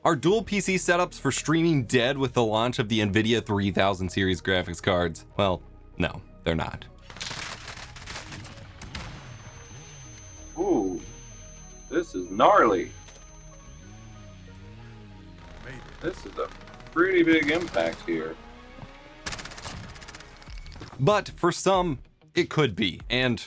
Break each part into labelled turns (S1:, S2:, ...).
S1: Are dual PC setups for streaming dead with the launch of the Nvidia 3000 series graphics cards? Well, no, they're not.
S2: Ooh, this is gnarly. This is a pretty big impact here.
S1: But for some, it could be. And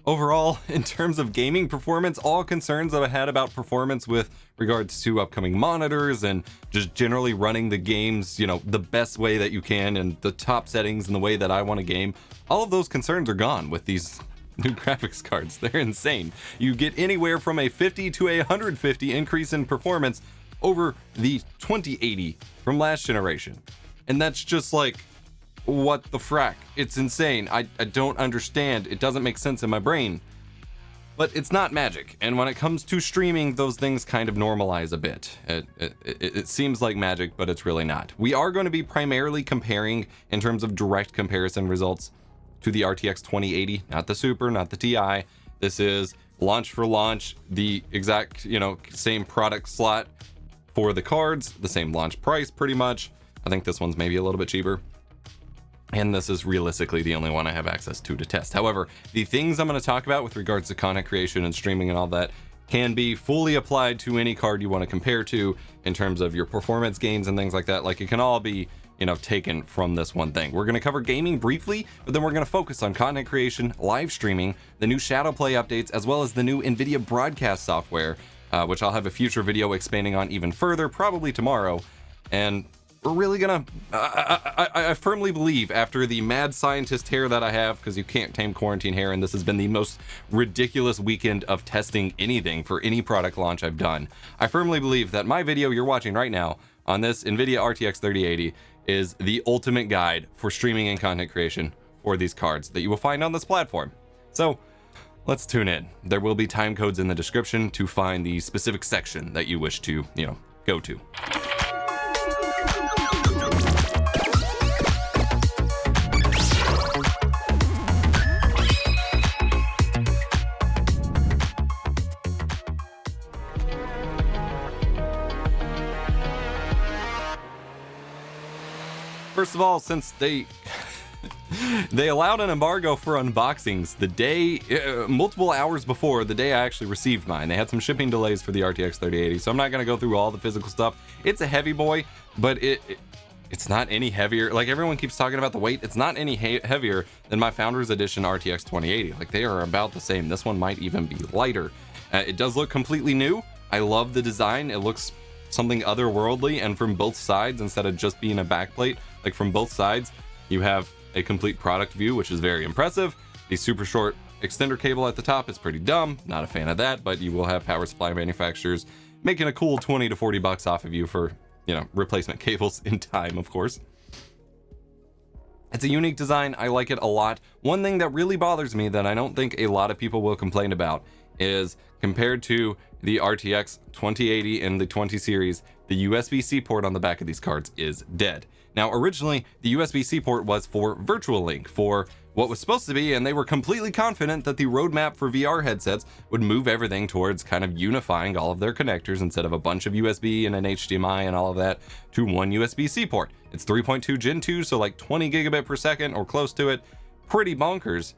S1: overall, in terms of gaming performance, all concerns that I had about performance with regards to upcoming monitors and just generally running the games, you know, the best way that you can and the top settings and the way that I want to game, all of those concerns are gone with these new graphics cards. They're insane. You get anywhere from a 50 to a 150 increase in performance over the 2080 from last generation. And that's just like, what the frack? It's insane. I don't understand. It doesn't make sense in my brain. But it's not magic, and when it comes to streaming, those things kind of normalize a bit. It seems like magic, but it's really not. We are going to be primarily comparing in terms of direct comparison results to the RTX 2080, not the Super, not the Ti. This is launch for launch, the exact, you know, same product slot for the cards, the same launch price pretty much. I think this one's maybe a little bit cheaper. And this is realistically the only one I have access to test. However, the things I'm going to talk about with regards to content creation and streaming and all that can be fully applied to any card you want to compare to in terms of your performance gains and things like that. Like, it can all be, you know, taken from this one thing. We're going to cover gaming briefly, but then we're going to focus on content creation, live streaming, the new Shadowplay updates, as well as the new Nvidia Broadcast software, which I'll have a future video expanding on even further, probably tomorrow. And we're really gonna, I firmly believe, after the mad scientist hair that I have, because you can't tame quarantine hair, and this has been the most ridiculous weekend of testing anything for any product launch I've done, I firmly believe that my video you're watching right now on this Nvidia RTX 3080 is the ultimate guide for streaming and content creation for these cards that you will find on this platform. So let's tune in. There will be time codes in the description to find the specific section that you wish to, you know, go to. First of all, since they allowed an embargo for unboxings the day, multiple hours before the day I actually received mine. They had some shipping delays for the RTX 3080, so I'm not going to go through all the physical stuff. It's a heavy boy, but it's not any heavier. Like, everyone keeps talking about the weight. It's not any heavier than my Founders Edition RTX 2080. Like, they are about the same. This one might even be lighter. It does look completely new. I love the design. It looks something otherworldly, and from both sides, instead of just being a backplate, like from both sides, you have a complete product view, which is very impressive. The super short extender cable at the top is pretty dumb. Not a fan of that, but you will have power supply manufacturers making a cool 20 to 40 bucks off of you for, you know, replacement cables in time, of course. It's a unique design. I like it a lot. One thing that really bothers me that I don't think a lot of people will complain about is, compared to the RTX 2080 and the 20 series, the USB-C port on the back of these cards is dead. Now, originally, the USB-C port was for Virtual Link, for what was supposed to be, and they were completely confident that the roadmap for VR headsets would move everything towards kind of unifying all of their connectors instead of a bunch of USB and an HDMI and all of that to one USB-C port. It's 3.2 Gen 2, so like 20 gigabit per second or close to it. Pretty bonkers.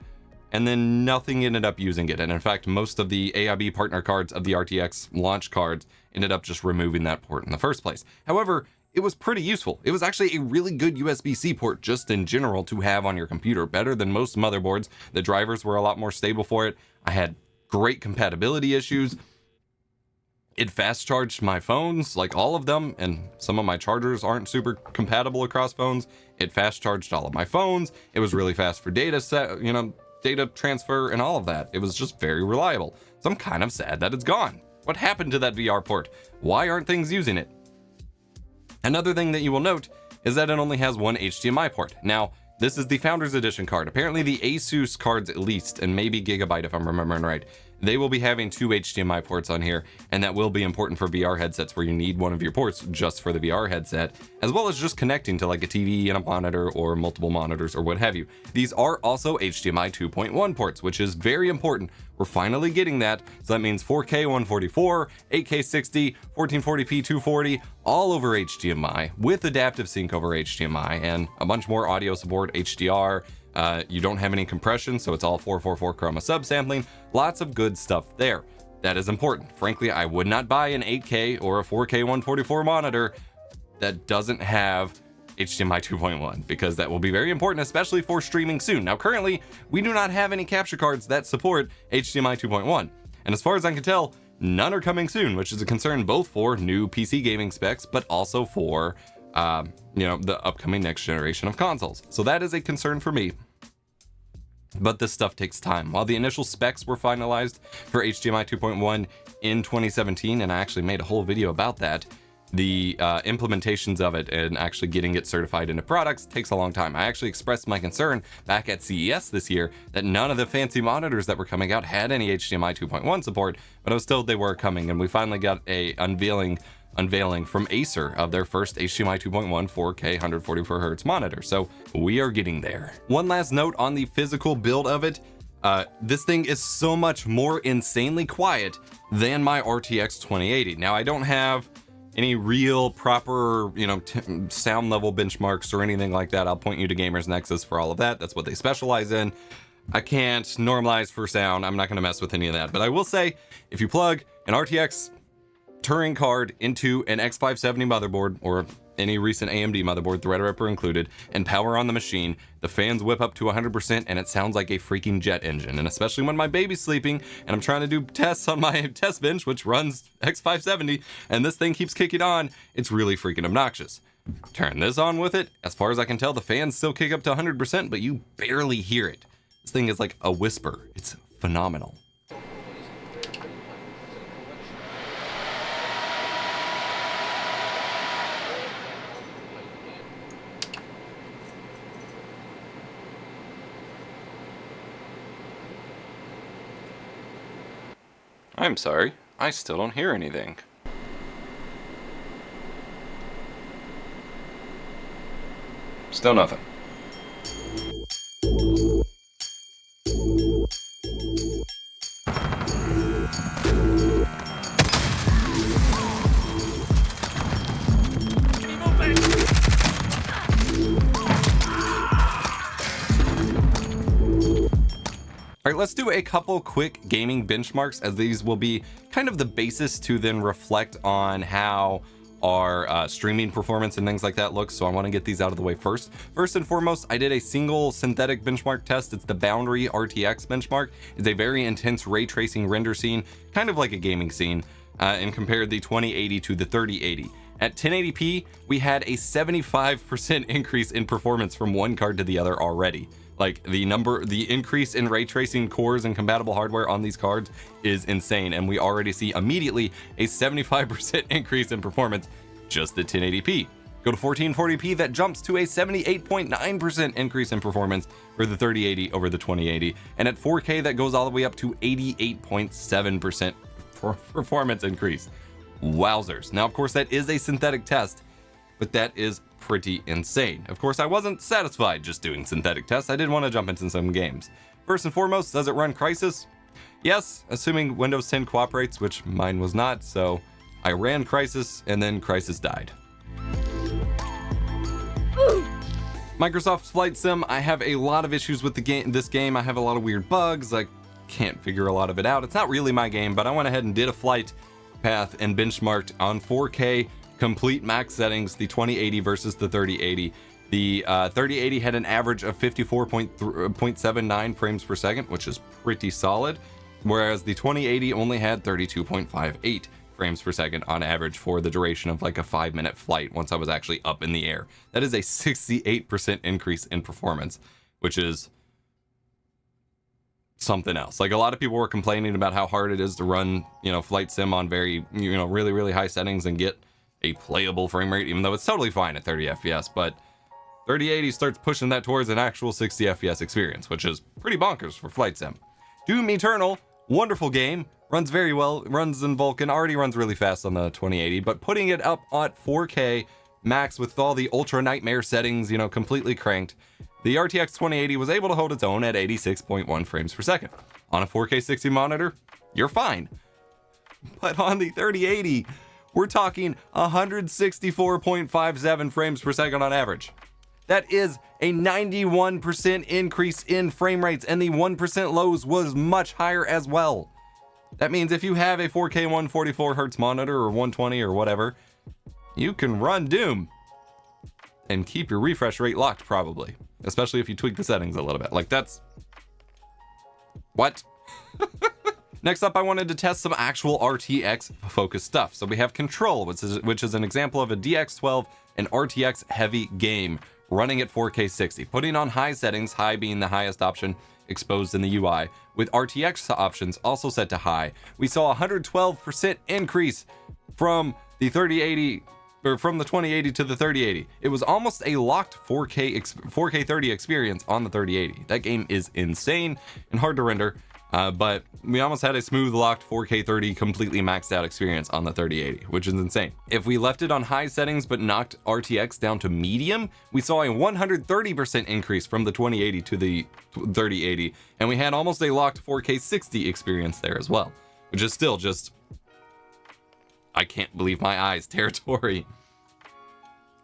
S1: And then nothing ended up using it. And in fact, most of the AIB partner cards of the RTX launch cards ended up just removing that port in the first place. However, it was pretty useful. It was actually a really good USB-C port just in general to have on your computer, better than most motherboards. The drivers were a lot more stable for it. I had great compatibility issues. It fast charged my phones, like all of them, and some of my chargers aren't super compatible across phones. It fast charged all of my phones. It was really fast for data transfer and all of that. It was just very reliable. So I'm kind of sad that it's gone. What happened to that VR port? Why aren't things using it? Another thing that you will note is that it only has one HDMI port. Now, this is the Founders Edition card. Apparently the Asus cards, at least, and maybe Gigabyte if I'm remembering right, they will be having 2 HDMI ports on here, and that will be important for VR headsets where you need one of your ports just for the VR headset, as well as just connecting to like a TV and a monitor or multiple monitors or what have you. These are also HDMI 2.1 ports, which is very important. We're finally getting that. So that means 4K 144, 8K 60, 1440p 240, all over HDMI with adaptive sync over HDMI and a bunch more audio support, HDR. You don't have any compression, so it's all 444 chroma subsampling. Lots of good stuff there. That is important. Frankly, I would not buy an 8K or a 4K 144 monitor that doesn't have HDMI 2.1 because that will be very important, especially for streaming soon. Now, currently, we do not have any capture cards that support HDMI 2.1. And as far as I can tell, none are coming soon, which is a concern both for new PC gaming specs, but also for, the upcoming next generation of consoles. So that is a concern for me. But this stuff takes time. While the initial specs were finalized for HDMI 2.1 in 2017, and I actually made a whole video about that, the implementations of it and actually getting it certified into products takes a long time. I actually expressed my concern back at CES this year that none of the fancy monitors that were coming out had any HDMI 2.1 support, but I was told they were coming, and we finally got a unveiling from Acer of their first HDMI 2.1 4K 144Hz monitor. So we are getting there. One last note on the physical build of it. This thing is so much more insanely quiet than my RTX 2080. Now, I don't have any real proper, sound level benchmarks or anything like that. I'll point you to Gamers Nexus for all of that. That's what they specialize in. I can't normalize for sound. I'm not going to mess with any of that. But I will say, if you plug an RTX Turing card into an X570 motherboard or any recent AMD motherboard, Threadripper included, and power on the machine, the fans whip up to 100% and it sounds like a freaking jet engine. And especially when my baby's sleeping and I'm trying to do tests on my test bench, which runs X570, and this thing keeps kicking on, it's really freaking obnoxious. Turn this on with it. As far as I can tell, the fans still kick up to 100%, but you barely hear it. This thing is like a whisper. It's phenomenal. I'm sorry, I still don't hear anything. Still nothing. All right, let's do a couple quick gaming benchmarks, as these will be kind of the basis to then reflect on how our streaming performance and things like that looks. So I want to get these out of the way first. First and foremost, I did a single synthetic benchmark test. It's the Boundary RTX benchmark. It's a very intense ray tracing render scene, kind of like a gaming scene, and compared the 2080 to the 3080. At 1080p, we had a 75% increase in performance from one card to the other already. Like the increase in ray tracing cores and compatible hardware on these cards is insane, and we already see immediately a 75% increase in performance just at 1080p. Go to 1440p, that jumps to a 78.9% increase in performance for the 3080 over the 2080, and at 4K that goes all the way up to 88.7% performance increase. Wowzers. Now, of course, that is a synthetic test, but that is pretty insane. Of course, I wasn't satisfied just doing synthetic tests. I did want to jump into some games. First and foremost, does it run Crysis? Yes, assuming Windows 10 cooperates, which mine was not, so I ran Crysis and then Crysis died. Microsoft's Flight Sim, I have a lot of issues with this game. I have a lot of weird bugs. I can't figure a lot of it out. It's not really my game, but I went ahead and did a flight path and benchmarked on 4K complete max settings, the 2080 versus the 3080. The 3080 had an average of 54.79 frames per second, which is pretty solid, whereas the 2080 only had 32.58 frames per second on average for the duration of like a 5-minute flight once I was actually up in the air. That is a 68% increase in performance, which is something else. Like, a lot of people were complaining about how hard it is to run, flight sim on very, really, really high settings and get a playable frame rate, even though it's totally fine at 30 FPS, but 3080 starts pushing that towards an actual 60 FPS experience, which is pretty bonkers for flight sim. Doom Eternal Wonderful game, runs very well, runs in Vulkan, already runs really fast on the 2080, but putting it up at 4K max with all the ultra nightmare settings, you know, completely cranked, the RTX 2080 was able to hold its own at 86.1 frames per second. On a 4K 60 monitor, you're fine. But on the 3080, we're talking 164.57 frames per second on average. That is a 91% increase in frame rates, and the 1% lows was much higher as well. That means if you have a 4K 144 Hz monitor or 120 or whatever, you can run Doom and keep your refresh rate locked, probably. Especially if you tweak the settings a little bit. Like, that's... What? Next up, I wanted to test some actual RTX focused stuff. So we have Control, which is an example of a DX12 and RTX heavy game running at 4K 60, putting on high settings, high being the highest option exposed in the UI, with RTX options also set to high. We saw a 112% increase from the 3080 or from the 2080 to the 3080. It was almost a locked 4K 30 experience on the 3080. That game is insane and hard to render, but we almost had a smooth locked 4K 30 completely maxed out experience on the 3080, which is insane. If we left it on high settings but knocked RTX down to medium, we saw a 130% increase from the 2080 to the 3080, and we had almost a locked 4K 60 experience there as well, which is still just, I can't believe my eyes territory.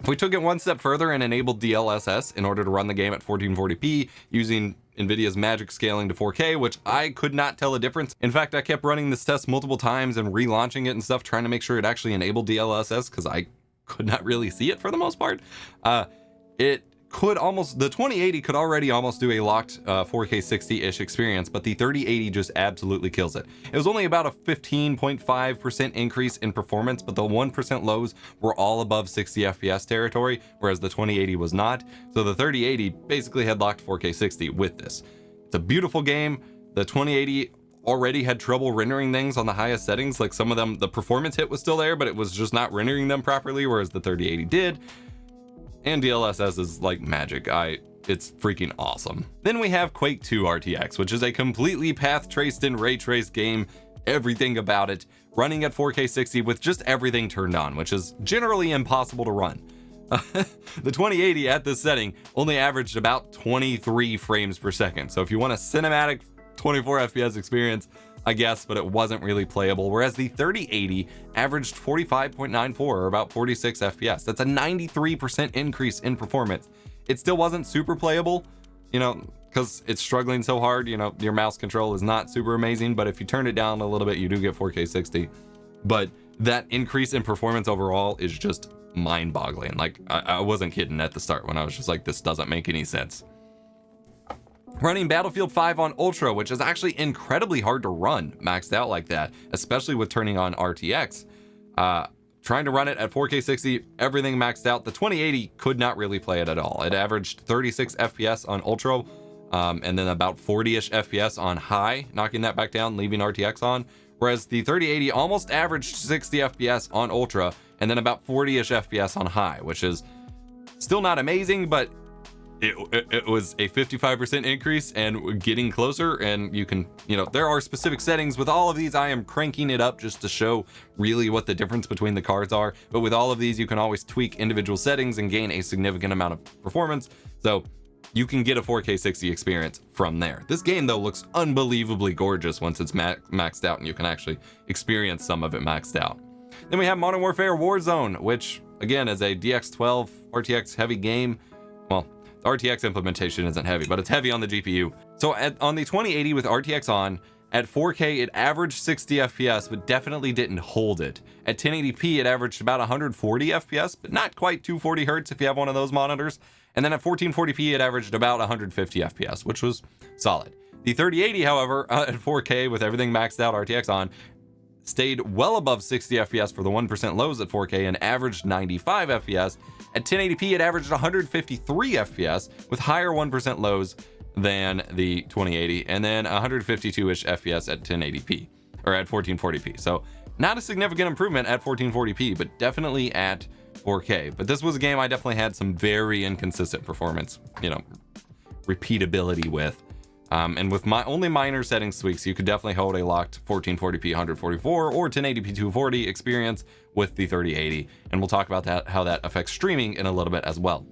S1: If we took it one step further and enabled DLSS in order to run the game at 1440p using Nvidia's magic scaling to 4K, which I could not tell a difference. In fact, I kept running this test multiple times and relaunching it and stuff, trying to make sure it actually enabled DLSS because I could not really see it for the most part. The 2080 could already almost do a locked 4K 60-ish experience, but the 3080 just absolutely kills it. It was only about a 15.5% increase in performance, but the 1% lows were all above 60 FPS territory, whereas the 2080 was not. So the 3080 basically had locked 4K 60 with this. It's a beautiful game. The 2080 already had trouble rendering things on the highest settings. Like some of them, the performance hit was still there, but it was just not rendering them properly, whereas the 3080 did. And DLSS is like magic. It's freaking awesome. Then we have Quake 2 RTX, which is a completely path traced and ray traced game, everything about it, running at 4K 60 with just everything turned on, which is generally impossible to run. The 2080 at this setting only averaged about 23 frames per second. So if you want a cinematic 24 FPS experience, I guess, but it wasn't really playable. Whereas the 3080 averaged 45.94 or about 46 FPS. That's a 93% increase in performance. It still wasn't super playable, you know, because it's struggling so hard. You know, your mouse control is not super amazing, but if you turn it down a little bit, you do get 4K 60. But that increase in performance overall is just mind-boggling. Like, I wasn't kidding at the start when I was just like, this doesn't make any sense. Running Battlefield 5 on Ultra, which is actually incredibly hard to run maxed out like that, especially with turning on RTX. Trying to run it at 4K 60, everything maxed out. The 2080 could not really play it at all. It averaged 36 FPS on Ultra, and then about 40-ish FPS on high, knocking that back down, leaving RTX on. Whereas the 3080 almost averaged 60 FPS on Ultra, and then about 40-ish FPS on high, which is still not amazing, but it was a 55% increase and getting closer. And you can, you know, there are specific settings with all of these. I am cranking it up just to show really what the difference between the cards are. But with all of these, you can always tweak individual settings and gain a significant amount of performance. So you can get a 4K 60 experience from there. This game, though, looks unbelievably gorgeous once it's maxed out and you can actually experience some of it maxed out. Then we have Modern Warfare Warzone, which, again, is a DX12 RTX heavy game. Well, the RTX implementation isn't heavy, but it's heavy on the GPU. So on the 2080 with RTX on, at 4K, it averaged 60 FPS, but definitely didn't hold it. At 1080p, it averaged about 140 FPS, but not quite 240 Hertz if you have one of those monitors. And then at 1440p, it averaged about 150 FPS, which was solid. The 3080, however, at 4K with everything maxed out RTX on, stayed well above 60 FPS for the 1% lows at 4K and averaged 95 FPS. At 1080p, it averaged 153 FPS with higher 1% lows than the 2080, and then 152-ish FPS at 1080p, or at 1440p. So not a significant improvement at 1440p, but definitely at 4K. But this was a game I definitely had some very inconsistent performance, you know, repeatability with. And with my only minor settings tweaks, you could definitely hold a locked 1440p 144 or 1080p 240 experience with the 3080. And we'll talk about that, how that affects streaming in a little bit as well.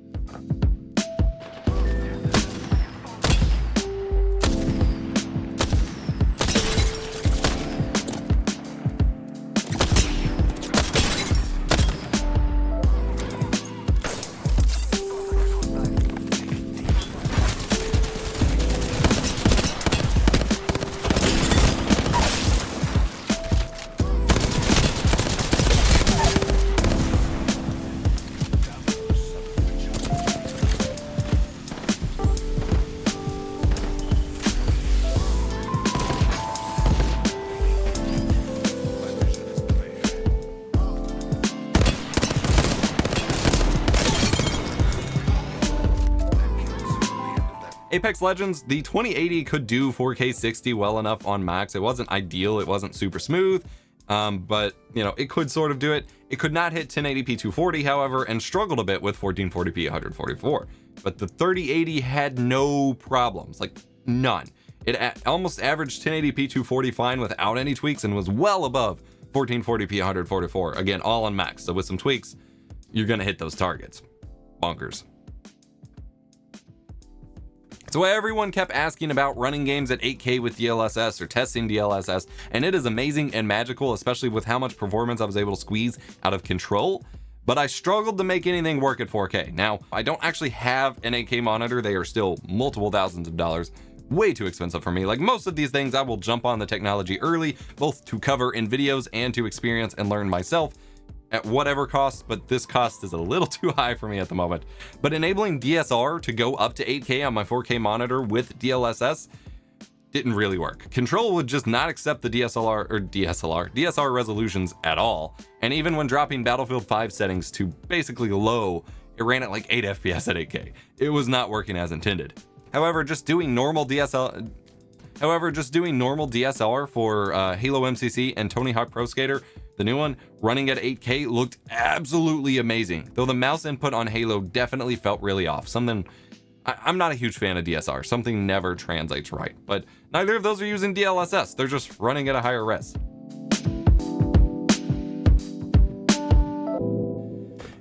S1: Apex Legends, the 2080 could do 4K 60 well enough on max. It wasn't ideal, it wasn't super smooth, but you know, it could sort of do it. It could not hit 1080p 240, however, and struggled a bit with 1440p 144. But the 3080 had no problems, like none. It almost averaged 1080p 240 fine without any tweaks and was well above 1440p 144. Again, all on max. So with some tweaks, you're gonna hit those targets. Bonkers. So everyone kept asking about running games at 8K with DLSS or testing DLSS, and it is amazing and magical, especially with how much performance I was able to squeeze out of Control, but I struggled to make anything work at 4K. Now, I don't actually have an 8K monitor. They are still multiple thousands of dollars, way too expensive for me. Like most of these things, I will jump on the technology early, both to cover in videos and to experience and learn myself at whatever cost, but this cost is a little too high for me at the moment. But enabling DSR to go up to 8K on my 4K monitor with DLSS didn't really work. Control would just not accept the DSR resolutions at all. And even when dropping Battlefield 5 settings to basically low, it ran at like 8 FPS at 8K. It was not working as intended. However, just doing normal DSR for Halo MCC and Tony Hawk Pro Skater, the new one, running at 8K looked absolutely amazing, though the mouse input on Halo definitely felt really off. I'm not a huge fan of DSR. Something never translates right, but neither of those are using DLSS. They're just running at a higher res.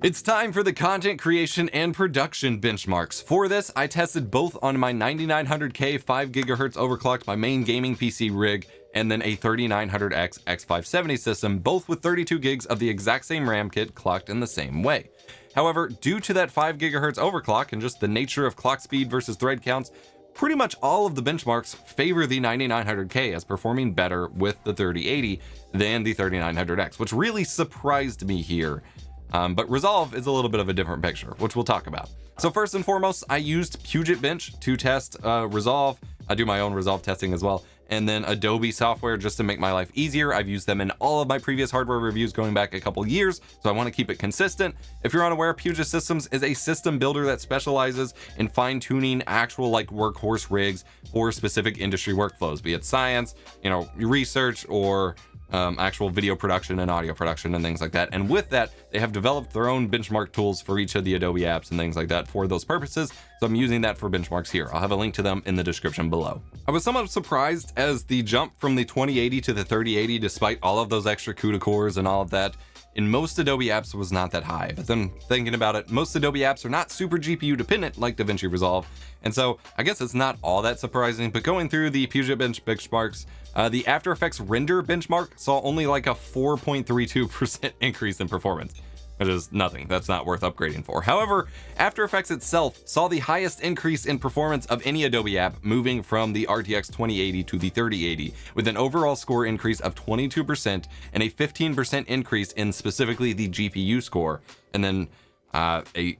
S1: It's time for the content creation and production benchmarks. For this, I tested both on my 9900K 5 GHz overclocked my main gaming PC rig, and then a 3900X X570 system, both with 32 gigs of the exact same RAM kit clocked in the same way. However, due to that 5 GHz overclock and just the nature of clock speed versus thread counts, pretty much all of the benchmarks favor the 9900K as performing better with the 3080 than the 3900X, which really surprised me here. But Resolve is a little bit of a different picture, which we'll talk about. So first and foremost, I used Puget Bench to test Resolve. I do my own Resolve testing as well. And then Adobe software just to make my life easier. I've used them in all of my previous hardware reviews going back a couple years, so I want to keep it consistent. If you're unaware, Puget Systems is a system builder that specializes in fine-tuning actual like workhorse rigs for specific industry workflows, be it science, research, or actual video production and audio production and things like that. And with that, they have developed their own benchmark tools for each of the Adobe apps and things like that for those purposes. So I'm using that for benchmarks here. I'll have a link to them in the description below. I was somewhat surprised as the jump from the 2080 to the 3080, despite all of those extra CUDA cores and all of that, in most Adobe apps was not that high. But then thinking about it, most Adobe apps are not super GPU dependent like DaVinci Resolve. And so I guess it's not all that surprising, but going through the Puget Bench benchmarks, the After Effects render benchmark saw only like a 4.32% increase in performance, which is nothing. That's not worth upgrading for. However, After Effects itself saw the highest increase in performance of any Adobe app, moving from the RTX 2080 to the 3080, with an overall score increase of 22% and a 15% increase in specifically the GPU score, and then a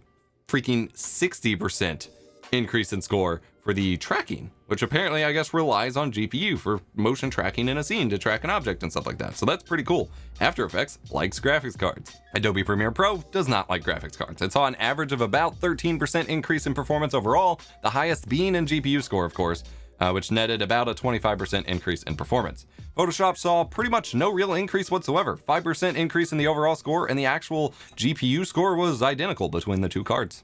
S1: freaking 60% increase in score for the tracking, which apparently I guess relies on GPU for motion tracking in a scene to track an object and stuff like that. So that's pretty cool. After Effects likes graphics cards. Adobe Premiere Pro does not like graphics cards. It saw an average of about 13% increase in performance overall, the highest being in GPU score, of course, which netted about a 25% increase in performance. Photoshop saw pretty much no real increase whatsoever, 5% increase in the overall score, and the actual GPU score was identical between the two cards.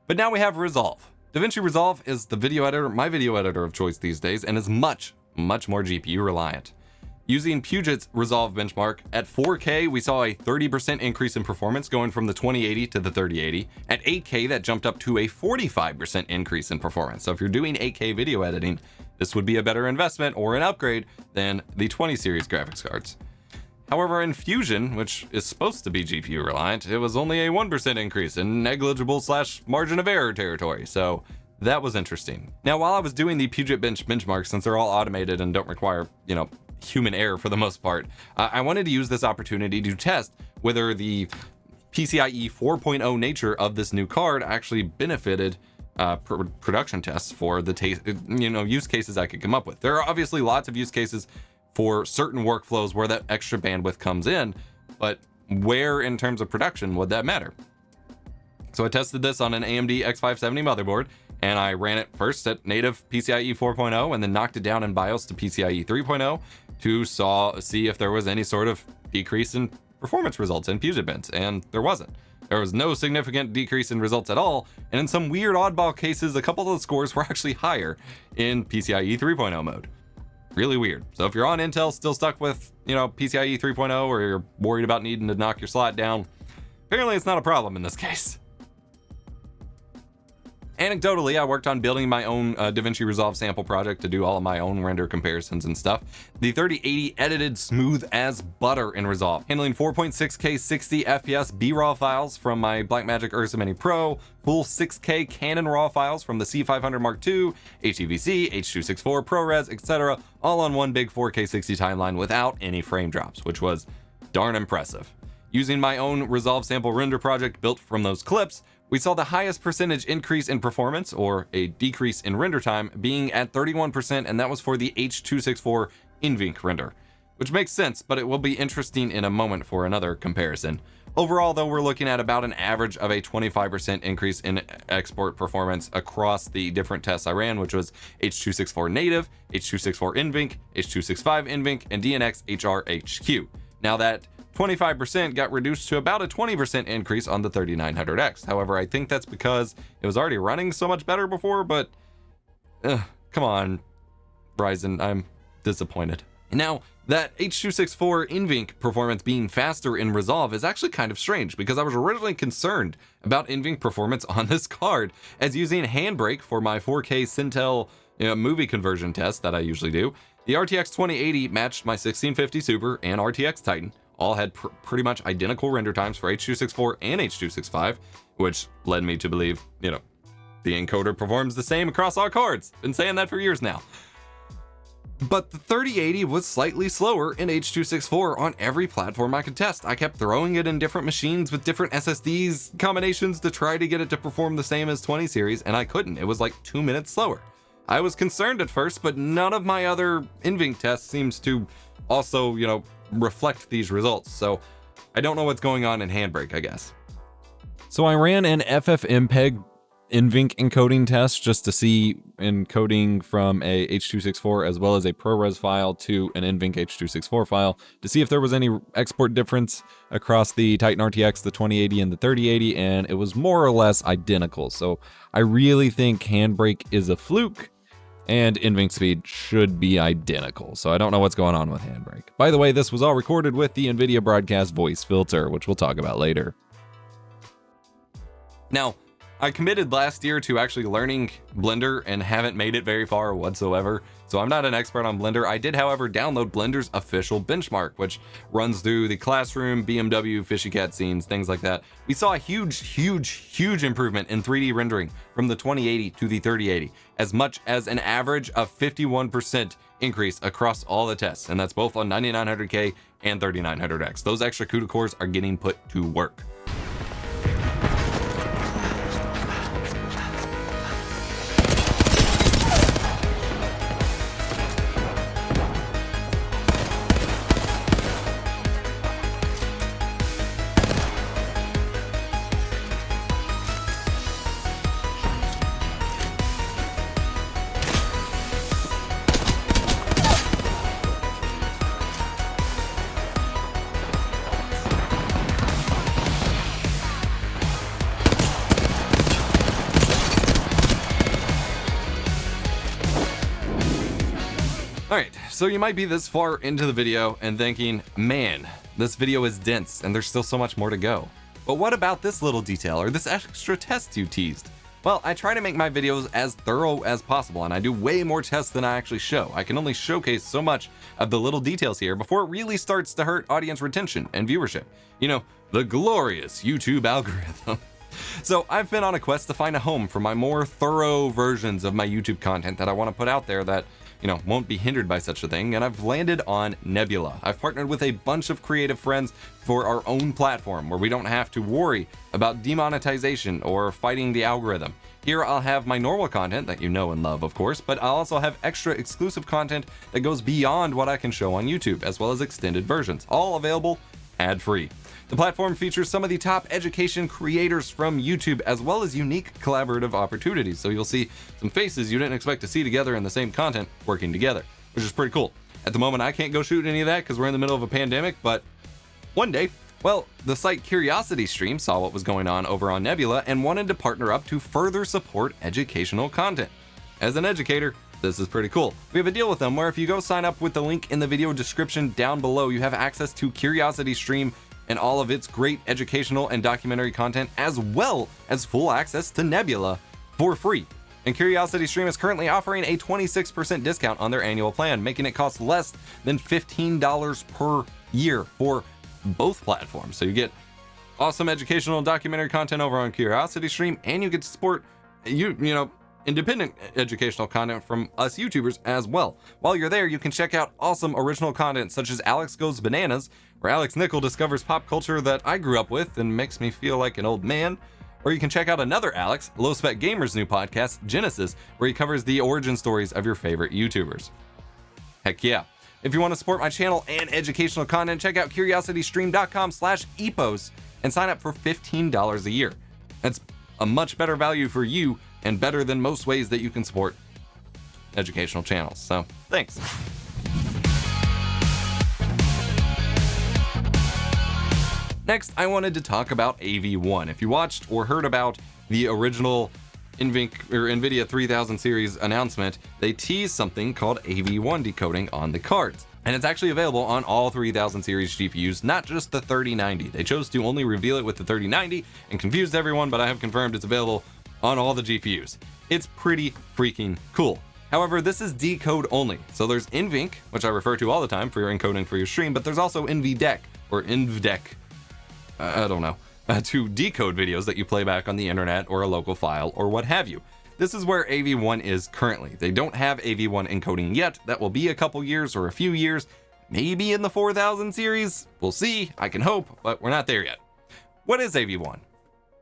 S1: But now we have Resolve. DaVinci Resolve is the video editor, my video editor of choice these days, and is much more GPU reliant. Using Puget's Resolve benchmark, at 4K, we saw a 30% increase in performance going from the 2080 to the 3080. At 8K, that jumped up to a 45% increase in performance. So if you're doing 8K video editing, this would be a better investment or an upgrade than the 20 series graphics cards. However, in Fusion, which is supposed to be GPU reliant, it was only a 1% increase in negligible / margin of error territory. So that was interesting. Now, while I was doing the Puget benchmarks, since they're all automated and don't require, human error for the most part, I wanted to use this opportunity to test whether the PCIe 4.0 nature of this new card actually benefited production tests for the use cases I could come up with. There are obviously lots of use cases for certain workflows where that extra bandwidth comes in, but where in terms of production would that matter? So I tested this on an AMD X570 motherboard, and I ran it first at native PCIe 4.0 and then knocked it down in BIOS to PCIe 3.0 to see if there was any sort of decrease in performance results in Puget bins, and there wasn't. There was no significant decrease in results at all, and in some weird oddball cases, a couple of the scores were actually higher in PCIe 3.0 mode. Really weird. So if you're on Intel, still stuck with, PCIe 3.0, or you're worried about needing to knock your slot down, apparently it's not a problem in this case. Anecdotally, I worked on building my own DaVinci Resolve sample project to do all of my own render comparisons and stuff. The 3080 edited smooth as butter in Resolve, handling 4.6K 60 FPS B-RAW files from my Blackmagic Ursa Mini Pro, full 6K Canon RAW files from the C500 Mark II, HEVC, H.264, ProRes, etc., all on one big 4K 60 timeline without any frame drops, which was darn impressive. Using my own Resolve sample render project built from those clips, we saw the highest percentage increase in performance, or a decrease in render time, being at 31%, and that was for the H.264 NVENC render, which makes sense, but it will be interesting in a moment for another comparison. Overall, though, we're looking at about an average of a 25% increase in export performance across the different tests I ran, which was H.264 native, H.264 NVENC, H.265 NVENC, and DNX HRHQ. Now that 25% got reduced to about a 20% increase on the 3900X. However, I think that's because it was already running so much better before, but come on, Ryzen, I'm disappointed. Now, that H.264 NVENC performance being faster in Resolve is actually kind of strange, because I was originally concerned about NVENC performance on this card, as using Handbrake for my 4K Cintel movie conversion test that I usually do. The RTX 2080 matched my 1650 Super and RTX Titan. All had pretty much identical render times for H.264 and H.265, which led me to believe, the encoder performs the same across all cards. Been saying that for years now. But the 3080 was slightly slower in H.264 on every platform I could test. I kept throwing it in different machines with different SSDs combinations to try to get it to perform the same as 20 series, and I couldn't. It was like 2 minutes slower. I was concerned at first, but none of my other NVENC tests seems to also, reflect these results. So I don't know what's going on in Handbrake, I guess. So I ran an FFMPEG NVENC encoding test just to see encoding from a H.264 as well as a ProRes file to an NVENC H.264 file to see if there was any export difference across the Titan RTX, the 2080, and the 3080, and it was more or less identical. So I really think Handbrake is a fluke, and NVENC speed should be identical. So I don't know what's going on with Handbrake. By the way, this was all recorded with the Nvidia Broadcast voice filter, which we'll talk about later. Now, I committed last year to actually learning Blender and haven't made it very far whatsoever, so I'm not an expert on Blender. I did, however, download Blender's official benchmark, which runs through the Classroom, BMW, Fishy Cat scenes, things like that. We saw a huge improvement in 3D rendering from the 2080 to the 3080, as much as an average of 51% increase across all the tests, and that's both on 9900K and 3900X. Those extra CUDA cores are getting put to work. Alright, so you might be this far into the video and thinking, man, this video is dense and there's still so much more to go. But what about this little detail or this extra test you teased? Well, I try to make my videos as thorough as possible, and I do way more tests than I actually show. I can only showcase so much of the little details here before it really starts to hurt audience retention and viewership. You know, the glorious YouTube algorithm. So I've been on a quest to find a home for my more thorough versions of my YouTube content that I want to put out there that, you know, won't be hindered by such a thing, and I've landed on Nebula. I've partnered with a bunch of creative friends for our own platform where we don't have to worry about demonetization or fighting the algorithm. Here I'll have my normal content that you know and love, of course, but I'll also have extra exclusive content that goes beyond what I can show on YouTube, as well as extended versions, all available ad-free. The platform features some of the top education creators from YouTube, as well as unique collaborative opportunities. So you'll see some faces you didn't expect to see together in the same content working together, which is pretty cool. At the moment, I can't go shoot any of that because we're in the middle of a pandemic, but one day, well, the site CuriosityStream saw what was going on over on Nebula and wanted to partner up to further support educational content. As an educator, this is pretty cool. We have a deal with them where if you go sign up with the link in the video description down below, you have access to CuriosityStream and all of its great educational and documentary content, as well as full access to Nebula for free. And CuriosityStream is currently offering a 26% discount on their annual plan, making it cost less than $15 per year for both platforms. So you get awesome educational and documentary content over on CuriosityStream, and you get to support you know, independent educational content from us YouTubers as well. While you're there, you can check out awesome original content such as Alex Goes Bananas, where Alex Nickel discovers pop culture that I grew up with and makes me feel like an old man. Or you can check out another Alex, Low Spec Gamer's new podcast, Genesis, where he covers the origin stories of your favorite YouTubers. Heck yeah. If you want to support my channel and educational content, check out curiositystream.com/epos and sign up for $15 a year. That's a much better value for you and better than most ways that you can support educational channels. So thanks. Next, I wanted to talk about AV1. If you watched or heard about the original Nvidia 3000 series announcement, they teased something called AV1 decoding on the cards. And it's actually available on all 3000 series GPUs, not just the 3090. They chose to only reveal it with the 3090 and confused everyone, but I have confirmed it's available on all the GPUs. It's pretty freaking cool. However, this is decode only. So there's NVENC, which I refer to all the time for your encoding for your stream, but there's also NVDEC or NVDEC. I don't know, to decode videos that you play back on the internet or a local file or what have you. This is where AV1 is currently. They don't have AV1 encoding yet. That will be a couple years or a few years, maybe in the 4000 series. We'll see, I can hope, but we're not there yet. What is AV1?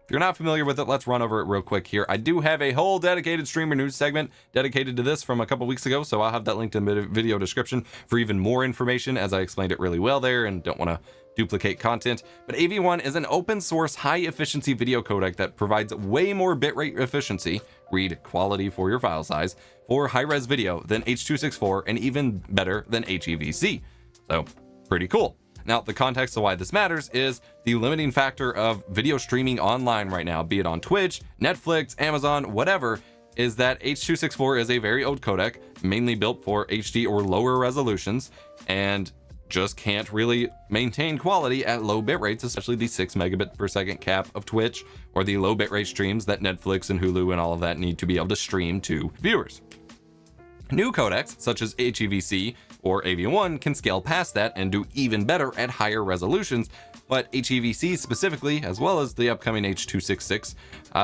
S1: If you're not familiar with it, let's run over it real quick here. I do have a whole dedicated streamer news segment dedicated to this from a couple weeks ago, so I'll have that linked in the video description for even more information, as I explained it really well there and don't want to duplicate content. But AV1 is an open source high efficiency video codec that provides way more bitrate efficiency, read quality for your file size, for high-res video than H.264 and even better than HEVC. So pretty cool. Now, the context of why this matters is the limiting factor of video streaming online right now, be it on Twitch, Netflix, Amazon, whatever, is that H.264 is a very old codec, mainly built for HD or lower resolutions, and just can't really maintain quality at low bit rates, especially the 6 megabit per second cap of Twitch or the low bitrate streams that Netflix and Hulu and all of that need to be able to stream to viewers. New codecs such as HEVC or AV1 can scale past that and do even better at higher resolutions, but HEVC specifically, as well as the upcoming H.266,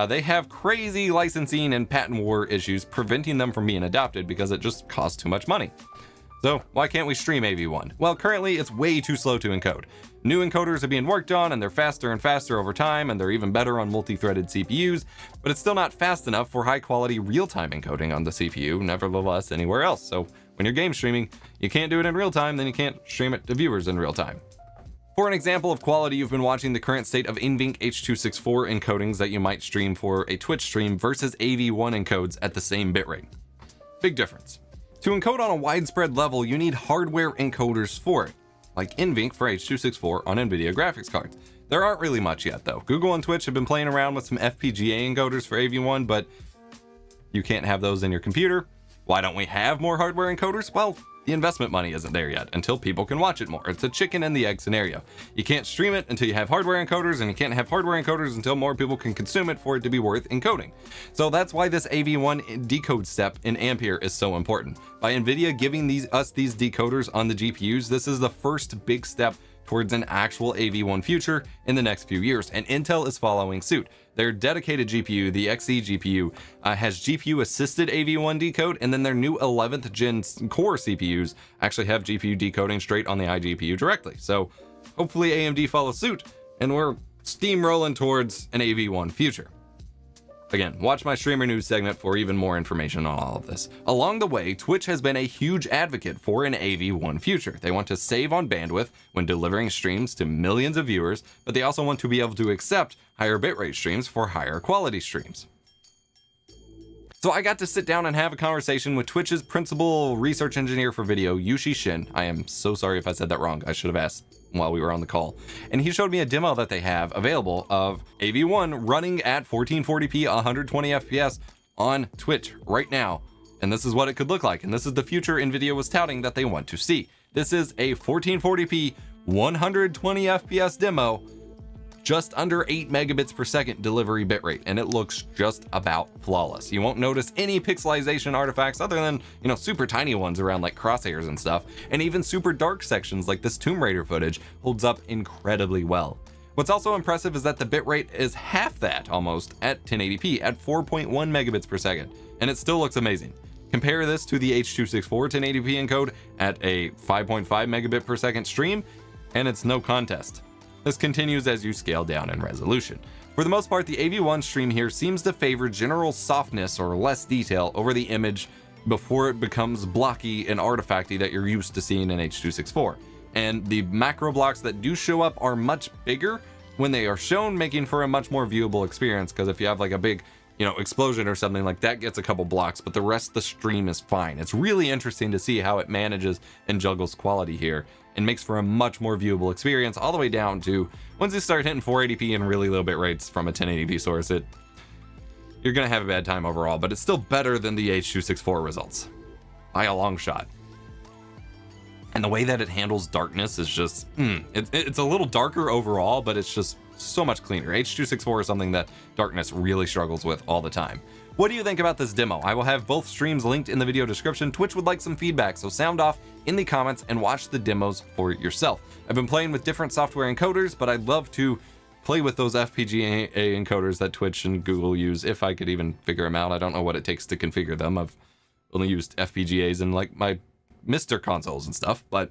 S1: they have crazy licensing and patent war issues preventing them from being adopted because it just costs too much money. So why can't we stream AV1? Well, currently it's way too slow to encode. New encoders are being worked on and they're faster and faster over time, and they're even better on multi-threaded CPUs, but it's still not fast enough for high quality real-time encoding on the CPU, nevertheless anywhere else. So when you're game streaming, you can't do it in real time, then you can't stream it to viewers in real time. For an example of quality, you've been watching the current state of NVENC H.264 encodings that you might stream for a Twitch stream versus AV1 encodes at the same bitrate. Big difference. To encode on a widespread level, you need hardware encoders for it, like NVENC for H.264 on Nvidia graphics cards. There aren't really much yet though. Google and Twitch have been playing around with some FPGA encoders for AV1, but you can't have those in your computer. Why don't we have more hardware encoders? Well, the investment money isn't there yet until people can watch it more. It's a chicken and the egg scenario. You can't stream it until you have hardware encoders, and you can't have hardware encoders until more people can consume it for it to be worth encoding. So that's why this AV1 decode step in Ampere is so important. By Nvidia giving us these decoders on the GPUs, this is the first big step towards an actual AV1 future in the next few years, and Intel is following suit. Their dedicated GPU, the Xe GPU, has GPU assisted AV1 decode, and then their new 11th gen core CPUs actually have GPU decoding straight on the iGPU directly. So hopefully AMD follows suit and we're steamrolling towards an AV1 future. Again, watch my streamer news segment for even more information on all of this. Along the way, Twitch has been a huge advocate for an AV1 future. They want to save on bandwidth when delivering streams to millions of viewers, but they also want to be able to accept higher bitrate streams for higher quality streams. So I got to sit down and have a conversation with Twitch's principal research engineer for video, Yushi Shin. I am so sorry if I said that wrong. I should have asked while we were on the call. And he showed me a demo that they have available of AV1 running at 1440p 120 FPS on Twitch right now. And this is what it could look like. And this is the future Nvidia was touting that they want to see. This is a 1440p 120 FPS demo, just under 8 megabits per second delivery bitrate, and it looks just about flawless. You won't notice any pixelization artifacts other than, super tiny ones around like crosshairs and stuff, and even super dark sections like this Tomb Raider footage holds up incredibly well. What's also impressive is that the bitrate is half that almost at 1080p at 4.1 megabits per second, and it still looks amazing. Compare this to the H.264 1080p encode at a 5.5 megabit per second stream, and it's no contest. This continues as you scale down in resolution. For the most part, the AV1 stream here seems to favor general softness or less detail over the image before it becomes blocky and artifacty that you're used to seeing in H.264. And the macro blocks that do show up are much bigger when they are shown, making for a much more viewable experience, because if you have like a big explosion or something like that, gets a couple blocks, but the rest of the stream is fine. It's really interesting to see how it manages and juggles quality here, and makes for a much more viewable experience, all the way down to once you start hitting 480p and really low bit rates from a 1080p source, you're gonna have a bad time overall, but it's still better than the H.264 results by a long shot. And the way that it handles darkness is just, it's a little darker overall, but it's just so much cleaner. H.264 is something that darkness really struggles with all the time. What do you think about this demo? I will have both streams linked in the video description. Twitch would like some feedback, so sound off in the comments and watch the demos for yourself. I've been playing with different software encoders, but I'd love to play with those FPGA encoders that Twitch and Google use, if I could even figure them out. I don't know what it takes to configure them. I've only used FPGAs in like my Mr. consoles and stuff, but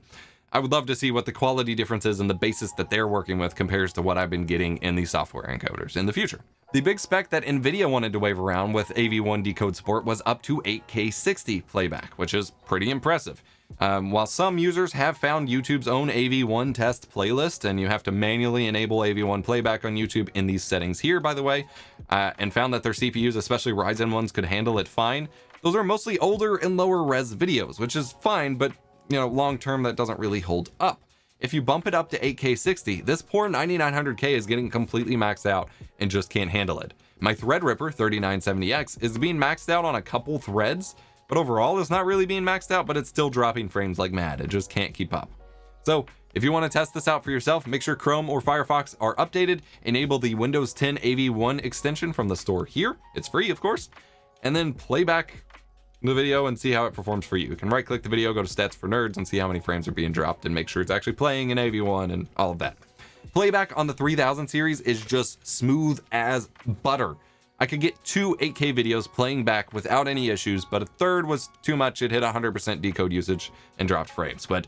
S1: I would love to see what the quality differences and the basis that they're working with compares to what I've been getting in the software encoders in the future. The big spec that Nvidia wanted to wave around with AV1 decode support was up to 8K 60 playback, which is pretty impressive. While some users have found YouTube's own AV1 test playlist, and you have to manually enable AV1 playback on YouTube in these settings here, by the way, and found that their CPUs, especially Ryzen ones, could handle it fine, those are mostly older and lower res videos, which is fine, but long term that doesn't really hold up. If you bump it up to 8K 60, this poor 9900K is getting completely maxed out and just can't handle it. My Threadripper 3970X is being maxed out on a couple threads, but overall it's not really being maxed out, but it's still dropping frames like mad. It just can't keep up. So if you want to test this out for yourself, make sure Chrome or Firefox are updated, enable the Windows 10 AV1 extension from the store here. It's free, of course, and then play back the video and see how it performs for you. You can right click the video, go to stats for nerds, and see how many frames are being dropped and make sure it's actually playing in AV1 and all of that. Playback on the 3000 series is just smooth as butter. I could get 2 8K videos playing back without any issues, but a third was too much. It hit 100% decode usage and dropped frames. But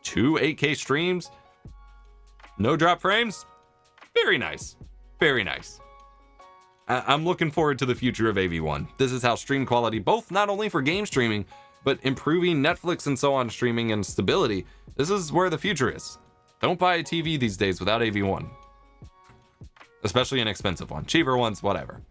S1: 2 8K streams, no drop frames, very nice, very nice. I'm looking forward to the future of AV1. This is how stream quality, both not only for game streaming, but improving Netflix and so on streaming and stability. This is where the future is. Don't buy a TV these days without AV1. Especially an expensive one. Cheaper ones, whatever.